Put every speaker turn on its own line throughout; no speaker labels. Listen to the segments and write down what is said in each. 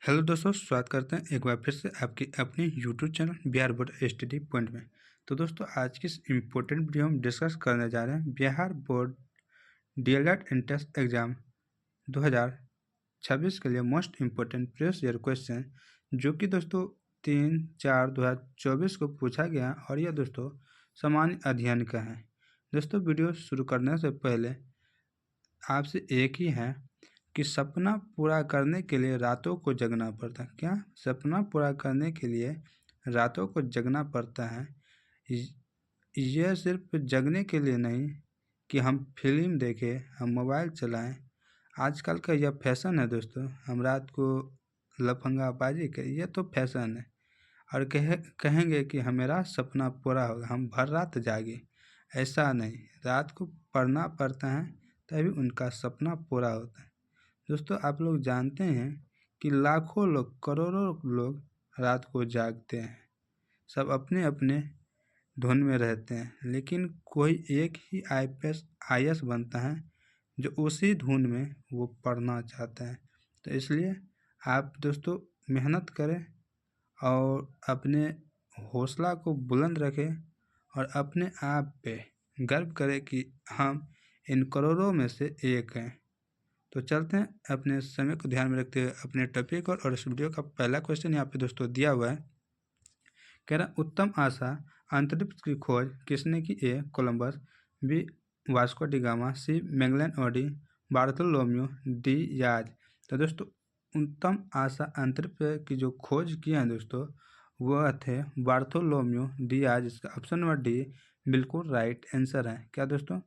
Hello दोस्तों, स्वागत करते हैं एक बार फिर से आपकी अपनी YouTube channel Bihar board study point में। तो दोस्तों, आज की इस इम्पोर्टेंट वीडियो हम डिस्कस करने जा रहे हैं Bihar board DElEd entrance exam 2026 के लिए most important previous year question, जो कि दोस्तों 3/4/2024 को पूछा गया और यह दोस्तों सामान्य अध्ययन का है। दोस्तों, वीडियो शुरू करने से पहले आपसे एक ही है कि सपना पूरा करने के लिए रातों को जगना पड़ता है। क्या सपना पूरा करने के लिए रातों को जगना पड़ता है? यह सिर्फ जगने के लिए नहीं कि हम फिल्म देखें, हम मोबाइल चलाएं। आजकल का यह फैशन है दोस्तों, हम रात को लफंगाबाजी करें, यह तो फैशन है। और कहेंगे कि मेरा सपना पूरा होगा, हम भर रात जागे। ऐसा नहीं, रात को पढ़ना पड़ता है तभी उनका सपना पूरा होता है। दोस्तों, आप लोग जानते हैं कि लाखों लोग, करोड़ों लोग रात को जागते हैं, सब अपने अपने धुन में रहते हैं, लेकिन कोई एक ही आईएएस बनता है जो उसी धुन में वो पढ़ना चाहता है। तो इसलिए आप दोस्तों मेहनत करें और अपने हौसला को बुलंद रखें और अपने आप पे गर्व करें कि हम इन करोड़ों में से एक हैं। तो चलते हैं अपने समय को ध्यान में रखते हुए अपने टॉपिक और इस वीडियो का पहला क्वेश्चन यहाँ पे दोस्तों दिया हुआ है। कह रहा उत्तम आशा अंतरिक्ष की खोज किसने की? A Columbus, B Vasco da Gama, C Magellan और डी बार्थोलोम्यू डी याज। तो दोस्तों, उत्तम आशा अंतरिक्ष की जो खोज किया है दोस्तों वह थे बार्थोलोम्यू डी याज। इसका ऑप्शन नंबर डी बिल्कुल राइट आंसर है। क्या दोस्तों?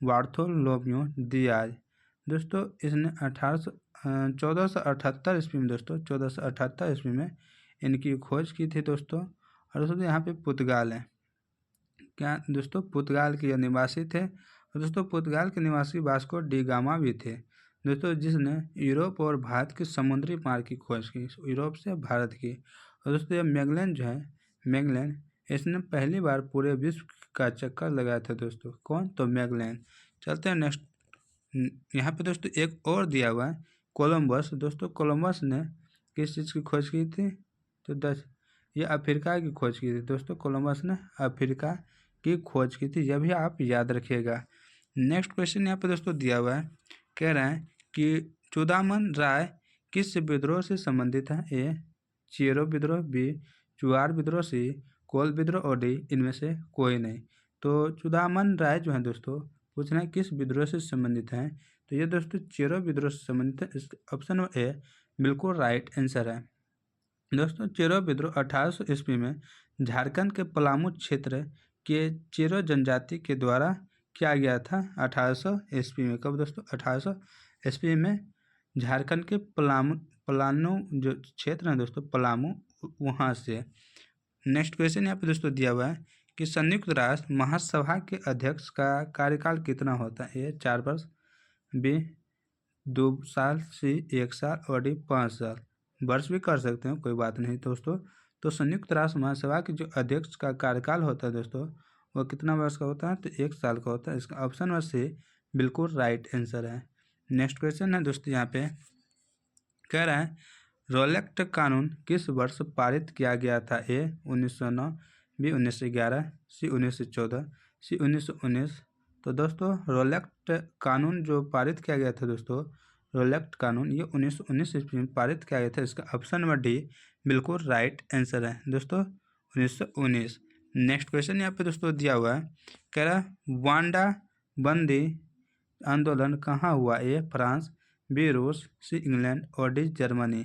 बार्थोलोम्यू डी याज। दोस्तों, इसने 1478 ईस्वी में दोस्तों 1478 ईस्वी में इनकी खोज की थी दोस्तों। और दोस्तों यहाँ पे पुर्तगाल है। क्या दोस्तों? पुर्तगाल के निवासी थे। और दोस्तों पुर्तगाल के निवासी वास्को डी गामा भी थे दोस्तों, जिसने यूरोप और भारत के समुद्री मार्ग की खोज की, यूरोप से भारत की। और दोस्तों ये मैगेलन जो है, मैगेलन, इसने पहली बार पूरे विश्व का चक्कर लगाया था दोस्तों। कौन? तो मैगेलन। चलते हैं नेक्स्ट। यहाँ पे दोस्तों एक और दिया हुआ है कोलंबस। दोस्तों कोलंबस ने किस चीज़ की खोज की थी? तो ये अफ्रीका की खोज की थी दोस्तों। कोलंबस ने अफ्रीका की खोज की थी, यह भी आप याद रखिएगा। नेक्स्ट क्वेश्चन यहाँ पे दोस्तों दिया हुआ है। कह रहे हैं कि चूड़ामन राय किस विद्रोह से संबंधित है? ए चेरो विद्रोह, बी चुआर विद्रोह, सी कोल विद्रोह और डी इनमें से कोई नहीं। तो चूड़ामन राय जो है दोस्तों पूछना है किस विद्रोह से संबंधित हैं? तो ये दोस्तों चेरो विद्रोह से संबंधित है। इसका ऑप्शन ए बिल्कुल राइट आंसर है। दोस्तों चेरो विद्रोह 1800 ईस्वी में झारखंड के पलामू क्षेत्र के चेरो जनजाति के द्वारा किया गया था। 1800 ईस्वी में। कब दोस्तों? 1800 ईस्वी में झारखंड के पलामू जो क्षेत्र है दोस्तों, पलामू, वहाँ से। नेक्स्ट क्वेश्चन यहाँ पे दोस्तों दिया हुआ है कि संयुक्त राष्ट्र महासभा के अध्यक्ष का कार्यकाल कितना होता है? ए 4 वर्ष, बी 2 साल, सी 1 साल और डी 5 साल। वर्ष भी कर सकते हैं, कोई बात नहीं दोस्तों। तो संयुक्त राष्ट्र महासभा के जो अध्यक्ष का कार्यकाल होता है दोस्तों वह कितना वर्ष का होता है? तो 1 साल का होता है। इसका ऑप्शन नंबर सी बिल्कुल राइट आंसर है। नेक्स्ट क्वेश्चन है दोस्तों यहाँ पे कह रहा है रोलेक्ट कानून किस वर्ष पारित किया गया था? ए 1909, बी 1911, सी 1914, सी 1919। तो दोस्तों रोलेक्ट कानून जो पारित किया गया था दोस्तों, रोलेक्ट कानून ये 1919 ईस्वी में पारित किया गया था। इसका ऑप्शन नंबर डी बिल्कुल राइट आंसर है दोस्तों, 1919। नेक्स्ट क्वेश्चन यहाँ पे दोस्तों दिया हुआ है। कह रहा है वांडा बंदी आंदोलन कहाँ हुआ? ए फ्रांस, बी रूस, सी इंग्लैंड और डी जर्मनी।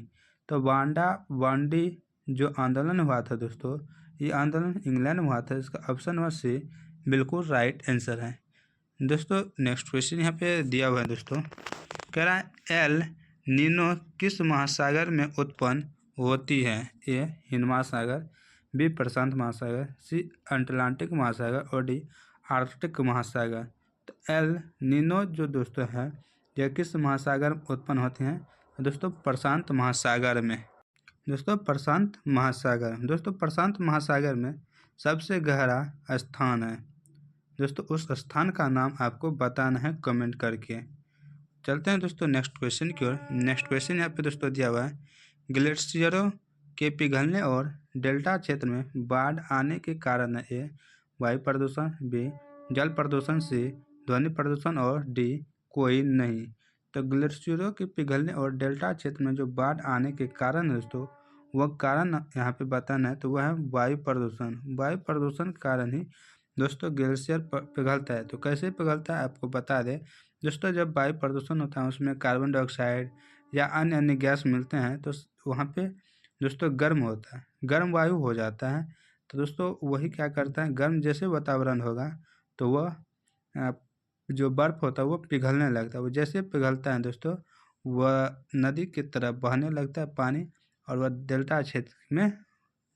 तो वांडी जो आंदोलन हुआ था दोस्तों, ये आंदोलन इंग्लैंड में हुआ था। इसका ऑप्शन नंबर सी बिल्कुल राइट आंसर है दोस्तों। नेक्स्ट क्वेश्चन यहाँ पे दिया हुआ है दोस्तों। कह रहा है एल नीनो किस महासागर में उत्पन्न होती है? ए हिंद महासागर, बी प्रशांत महासागर, सी अटलांटिक महासागर और डी आर्कटिक महासागर। तो एल नीनो जो दोस्तों है यह किस महासागर में उत्पन्न होती हैं? दोस्तों प्रशांत महासागर में। दोस्तों प्रशांत महासागर, दोस्तों प्रशांत महासागर में सबसे गहरा स्थान है दोस्तों, उस स्थान का नाम आपको बताना है कमेंट करके। चलते हैं दोस्तों नेक्स्ट क्वेश्चन की ओर। नेक्स्ट क्वेश्चन यहाँ पे दोस्तों दिया हुआ है। ग्लेशियरों के पिघलने और डेल्टा क्षेत्र में बाढ़ आने के कारण है। ए वायु प्रदूषण, बी जल प्रदूषण, सी ध्वनि प्रदूषण और डी कोई नहीं। तो ग्लेशियरों के पिघलने और डेल्टा क्षेत्र में जो बाढ़ आने के कारण है दोस्तों, वह कारण यहाँ पे बताना है, तो वह है वायु प्रदूषण। वायु प्रदूषण के कारण ही दोस्तों ग्लेशियर पिघलता है। तो कैसे पिघलता है आपको बता दें दोस्तों, जब वायु प्रदूषण होता है उसमें कार्बन डाइऑक्साइड या अन्य अन्य गैस मिलते हैं तो वहाँ पे दोस्तों गर्म होता है, गर्म वायु हो जाता है। तो दोस्तों वही क्या करता है, गर्म जैसे वातावरण होगा तो वह जो बर्फ़ होता है वो पिघलने लगता है। वो जैसे पिघलता है दोस्तों, वह नदी की तरफ बहने लगता है पानी, और वह डेल्टा क्षेत्र में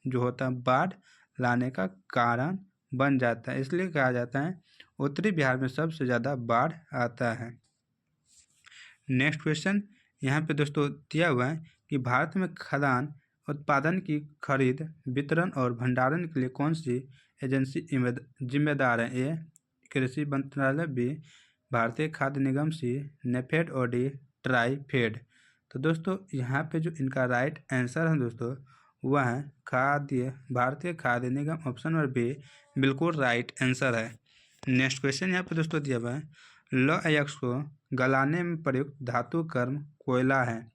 जो होता है बाढ़ लाने का कारण बन जाता है। इसलिए कहा जाता है उत्तरी बिहार में सबसे ज़्यादा बाढ़ आता है। नेक्स्ट क्वेश्चन यहाँ पे दोस्तों दिया हुआ है कि भारत में खदान उत्पादन की खरीद, वितरण और भंडारण के लिए कौन सी एजेंसी जिम्मेदार है। ए कृषि मंत्रालय, बी भारतीय खाद्य निगम, सी नेफेड और डी ट्राईफेड। तो दोस्तों यहाँ पे जो इनका राइट आंसर है दोस्तों वह है भारतीय खाद्य निगम, ऑप्शन नंबर बी बिल्कुल राइट आंसर है। नेक्स्ट क्वेश्चन यहाँ पे दोस्तों दिया हुआ है, लौह अयस्क को गलाने में प्रयुक्त धातु कर्म कोयला है।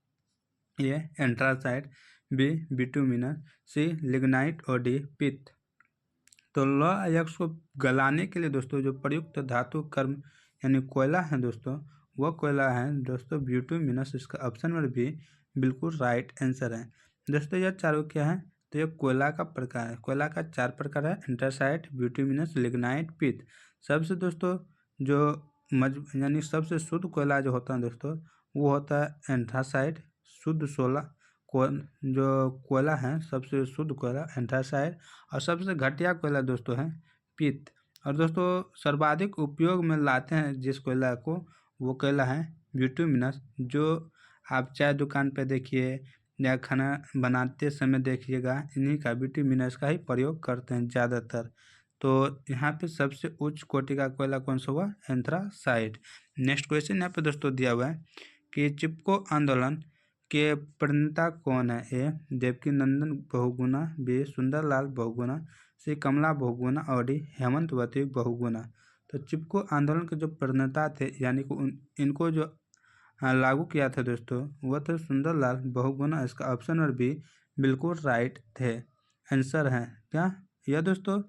ए एंथ्रासाइट, बी बिटुमिनस, सी लिग्नाइट और डी पित्त। तो लौह अयस्क को गलाने के लिए दोस्तों जो प्रयुक्त धातु कर्म यानी कोयला है दोस्तों, वह कोयला है दोस्तों बिटुमिनस। इसका ऑप्शन नंबर बी बिल्कुल राइट आंसर है। दोस्तों यह चारों क्या है, तो यह कोयला का प्रकार है। कोयला का 4 प्रकार है, एंथ्रासाइट, बिटुमिनस, लिग्नाइट, पित्त। सबसे दोस्तों जो यानी सबसे शुद्ध कोयला जो होता है दोस्तों वो होता है एंथ्रासाइट। शुद्ध जो कोयला है सबसे शुद्ध कोयला एंथ्रासाइट, और सबसे घटिया कोयला दोस्तों है पित्त। और दोस्तों सर्वाधिक उपयोग में लाते हैं जिस कोयला को, वो कोयला है बिटुमिनस। जो आप चाय दुकान पे देखिए या खाना बनाते समय देखिएगा, इन्हीं का बिटुमिनस का ही प्रयोग करते हैं ज़्यादातर। तो यहाँ पे सबसे उच्च कोटि का कोयला कौन सा हुआ, एंथ्रासाइट। नेक्स्ट क्वेश्चन यहाँ पे दोस्तों दिया हुआ है कि चिपको आंदोलन के प्रणेता कौन है। ए देवकी नंदन बहुगुणा, बी सुंदरलाल बहुगुणा, सी कमला बहुगुणा और डी हेमंतवती बहुगुणा। तो चिपको आंदोलन के जो प्रणेता थे यानी कि इनको जो लागू किया था दोस्तों वह थे सुंदरलाल बहुगुणा। इसका ऑप्शन नंबर बी बिल्कुल राइट थे आंसर है क्या। यह दोस्तों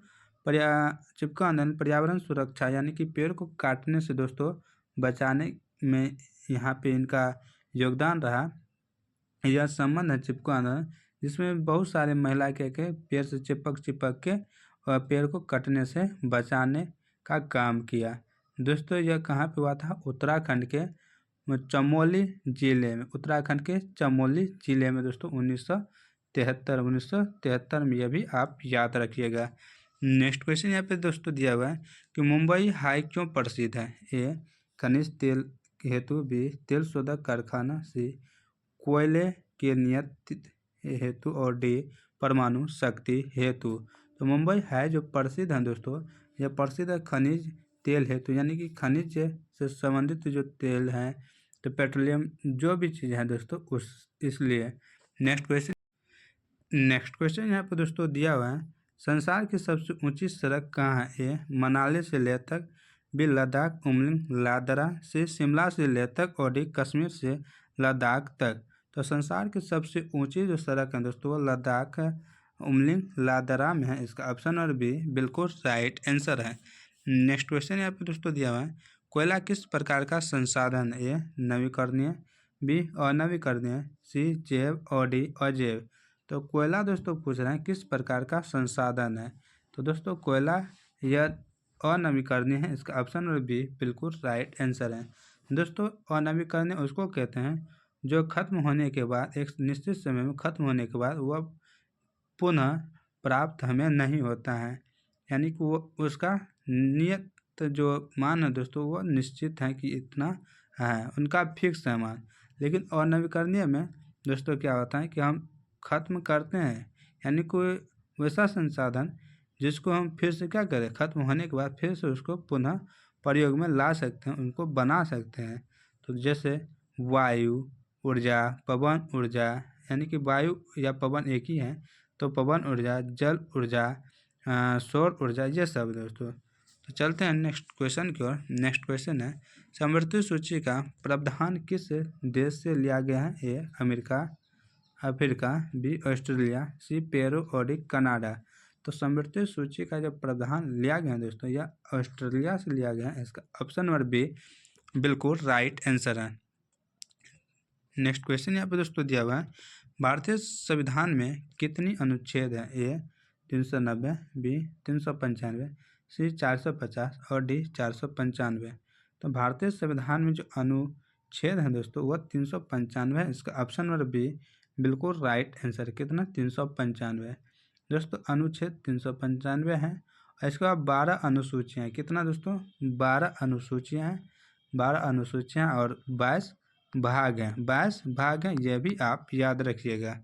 चिपको आंदोलन पर्यावरण सुरक्षा यानी कि पेड़ को काटने से दोस्तों बचाने में यहाँ पे इनका योगदान रहा। यह संबंध है चिपको आंदोलन, जिसमें बहुत सारे महिला के पेड़ से चिपक के और पेड़ को कटने से बचाने का काम किया। दोस्तों यह कहाँ पे हुआ था, उत्तराखंड के चमोली जिले में। उत्तराखंड के चमोली जिले में दोस्तों 1973 में, यह भी आप याद रखिएगा। नेक्स्ट क्वेश्चन यहाँ पे दोस्तों दिया हुआ है कि मुंबई हाई क्यों प्रसिद्ध है। ए खनिज तेल हेतु, बी तेल शोधक कारखाना, सी कोयले के नियत हेतु और डी परमाणु शक्ति हेतु। तो मुंबई हाई जो प्रसिद्ध है दोस्तों, यह प्रसिद्ध है खनिज तेल हेतु, यानी कि खनिज से संबंधित जो तेल हैं, तो पेट्रोलियम जो भी चीज़ है दोस्तों इसलिए। नेक्स्ट क्वेश्चन यहाँ पर दोस्तों दिया हुआ है, संसार की सबसे ऊंची सड़क कहाँ है। ए मनाली से लेह तक, बी लद्दाख उमलिंग लादरा, सी शिमला से लेह तक और डी कश्मीर से लद्दाख तक। तो संसार की सबसे ऊंची जो सड़क है दोस्तों वो लद्दाख उमलिंग लादरा में है। इसका ऑप्शन और बी बिल्कुल राइट आंसर है। नेक्स्ट क्वेश्चन यहाँ पे दोस्तों दिया हुआ है, कोयला किस प्रकार का संसाधन। ए नवीकरणीय, बी अनवीकरणीय, सी जैव और डी अजैव। तो कोयला दोस्तों पूछ रहे हैं किस प्रकार का संसाधन है। तो दोस्तों कोयला यह अनवीकरणीय है। इसका ऑप्शन और बी बिल्कुल राइट आंसर है। दोस्तों अनवीकरणीय उसको कहते हैं जो खत्म होने के बाद, एक निश्चित समय में खत्म होने के बाद वह पुनः प्राप्त हमें नहीं होता है, यानी कि वो उसका नियत जो मान है दोस्तों वो निश्चित है कि इतना है, उनका फिक्स है मान। लेकिन अनवीकरणीय में दोस्तों क्या होता है कि हम खत्म करते हैं, यानी कोई वैसा संसाधन जिसको हम फिर से क्या करें, खत्म होने के बाद फिर से उसको पुनः प्रयोग में ला सकते हैं, उनको बना सकते हैं। तो जैसे वायु ऊर्जा, पवन ऊर्जा यानी कि वायु या पवन एक ही है, तो पवन ऊर्जा, जल ऊर्जा, सौर ऊर्जा, ये सब दोस्तों। तो चलते हैं नेक्स्ट क्वेश्चन की ओर। नेक्स्ट क्वेश्चन है, समृद्धि सूची का प्रावधान किस देश से लिया गया है? A America, Africa, B Australia, C Peru और डी कनाडा। तो समृद्धि सूची का जो प्रावधान लिया गया है दोस्तों, यह ऑस्ट्रेलिया से लिया गया है। इसका ऑप्शन नंबर बी बिल्कुल राइट आंसर है। नेक्स्ट क्वेश्चन यहाँ पे दोस्तों दिया हुआ है, भारतीय संविधान में कितनी अनुच्छेद है? ए 390, बी 395, सी 450 और डी 495। तो भारतीय संविधान में जो अनुच्छेद है दोस्तों वह 395 है। इसका ऑप्शन नंबर बी बिल्कुल राइट आंसर। कितना? 395 दोस्तों, अनुच्छेद 395 है। और इसके बाद 12 अनुसूचियाँ हैं। कितना दोस्तों? 12 अनुसूचियाँ हैं। 12 अनुसूचियाँ और 22 भाग हैं। 22 भाग हैं, यह भी आप याद रखिएगा।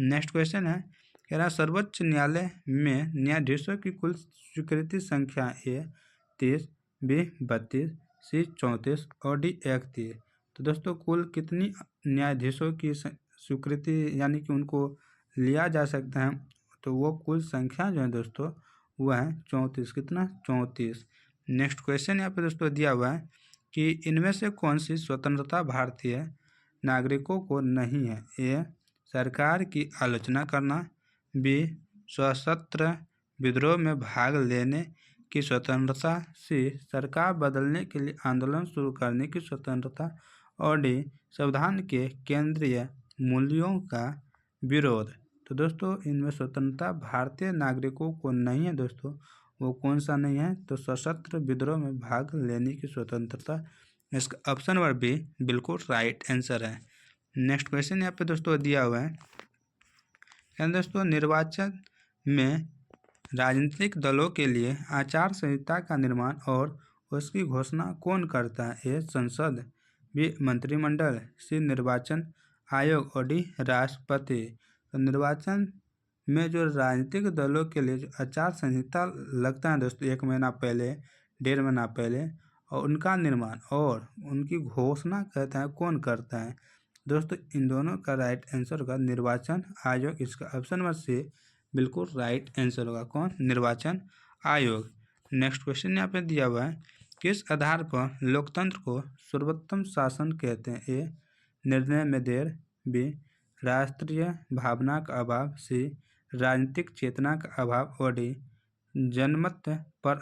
नेक्स्ट क्वेश्चन है, कह रहा सर्वोच्च न्यायालय में न्यायाधीशों की कुल स्वीकृति संख्या ए 30, बी 32, सी 34 और डी 31। तो दोस्तों कुल कितनी न्यायाधीशों की स्वीकृति यानी कि उनको लिया जा सकता है? तो वो कुल संख्या जो है दोस्तों वह है 34। कितना? 34। नेक्स्ट क्वेश्चन यहाँ पे दोस्तों दिया हुआ है कि इनमें से कौन सी स्वतंत्रता भारतीय नागरिकों को नहीं है? ए सरकार की आलोचना करना, बी सशस्त्र विद्रोह में भाग लेने की स्वतंत्रता, सी सरकार बदलने के लिए आंदोलन शुरू करने की स्वतंत्रता और डी संविधान के केंद्रीय मूल्यों का विरोध। तो दोस्तों इनमें स्वतंत्रता भारतीय नागरिकों को नहीं है दोस्तों। वो कौन सा नहीं है? तो सशस्त्र विद्रोह में भाग लेने की स्वतंत्रता। इसका ऑप्शन नंबर बी बिल्कुल राइट आंसर है। नेक्स्ट क्वेश्चन यहाँ पे दोस्तों दिया हुआ है, क्या दोस्तों निर्वाचन में राजनीतिक दलों के लिए आचार संहिता का निर्माण और उसकी घोषणा कौन करता है? ए संसद, बी मंत्रिमंडल, सी निर्वाचन आयोग और डी राष्ट्रपति। तो निर्वाचन में जो राजनीतिक दलों के लिए जो आचार संहिता लगता है दोस्तों 1 महीना पहले, 1.5 महीना पहले, और उनका निर्माण और उनकी घोषणा कहता है कौन करता है? दोस्तों इन दोनों का राइट आंसर होगा निर्वाचन आयोग। इसका ऑप्शन नंबर सी बिल्कुल राइट आंसर होगा। कौन? निर्वाचन आयोग। नेक्स्ट क्वेश्चन यहाँ पे दिया हुआ है, किस आधार पर लोकतंत्र को सर्वोत्तम शासन कहते हैं? ए निर्णय में देर, बी राष्ट्रीय भावना का अभाव, सी राजनीतिक चेतना का अभाव और डी जनमत पर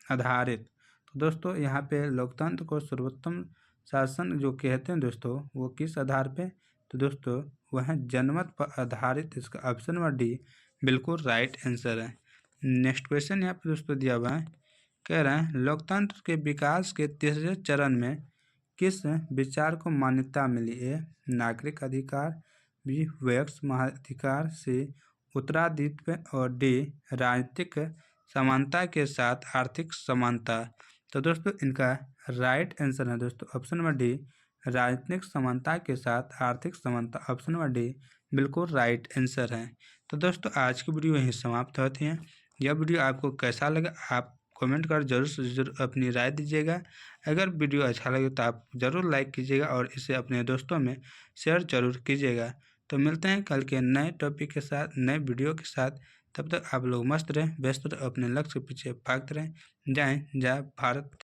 आधारित। तो दोस्तों यहाँ पे लोकतंत्र को सर्वोत्तम शासन जो कहते हैं दोस्तों वो किस आधार पे? तो दोस्तों वह है जनमत पर आधारित। इसका ऑप्शन नंबर डी बिल्कुल राइट आंसर है। नेक्स्ट क्वेश्चन यहाँ पे दोस्तों दिया हुआ है, कह रहे हैं लोकतंत्र के विकास के तीसरे चरण में किस विचार को मान्यता मिली? ए नागरिक अधिकार, बी वैयक्तिक मताधिकार, सी उत्तराधित्य और डी राजनीतिक समानता के साथ आर्थिक समानता। तो दोस्तों इनका राइट आंसर है दोस्तों ऑप्शन नंबर डी राजनीतिक समानता के साथ आर्थिक समानता। ऑप्शन नंबर डी बिल्कुल राइट आंसर है। तो दोस्तों आज की वीडियो यहीं समाप्त होती है। यह वीडियो आपको कैसा लगा आप कमेंट कर जरूर से जरूर अपनी राय दीजिएगा। अगर वीडियो अच्छा लगे तो आप ज़रूर लाइक कीजिएगा और इसे अपने दोस्तों में शेयर जरूर कीजिएगा। तो मिलते हैं कल के नए टॉपिक के साथ, नए वीडियो के साथ। तब तक आप लोग मस्त रहें, व्यस्त रहें, अपने लक्ष्य के पीछे भागते रहें। जय जय भारत।